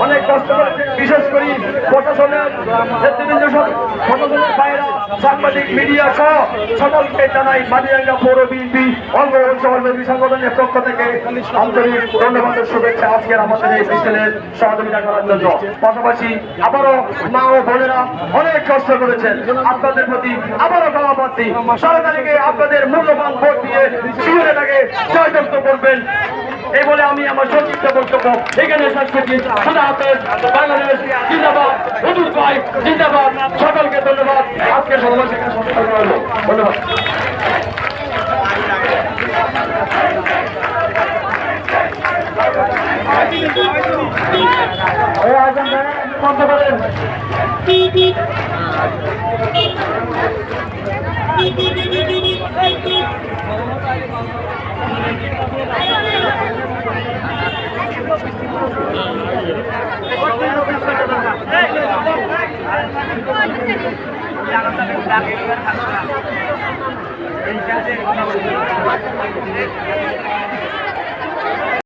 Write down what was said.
অনেক কষ্ট করেছেন, বিশেষ করে প্রশাসনের নেতৃবৃন্দ, প্রশাসনের বাইরা, সাংবাদিক, মিডিয়া সহ সকলকে জানাই মাটিরাঙ্গা পৌর বিএনপি অঙ্গ সহযোগী সংগঠনের পক্ষ থেকে আন্তরিক ধন্যবাদ ও শুভেচ্ছা আজকের আমাদের এই মিছিলের সহযোগিতা করার জন্য। পাশাপাশি আবারও মা ও বোনেরা অনেক কষ্ট করেছেন, আপনাদের প্রতি আবারও ক্ষমা প্রার্থী। 16 তারিখে আপনাদের মূল্যবান ভোট দিয়ে বিএনপিকে জয়যুক্ত করবেন এই বলে আমি আমার সংক্ষিপ্ত বক্তব্য এখানে শেষ করছি। খোদা হাফেজ। বাংলাদেশ জিন্দাবাদ, হুজুর ভাই জিন্দাবাদ। সকলকে ধন্যবাদ। আজকে সমাবেশ এখানে সমাপ্ত করা হলো। ধন্যবাদ। বন্ধ করেন। এই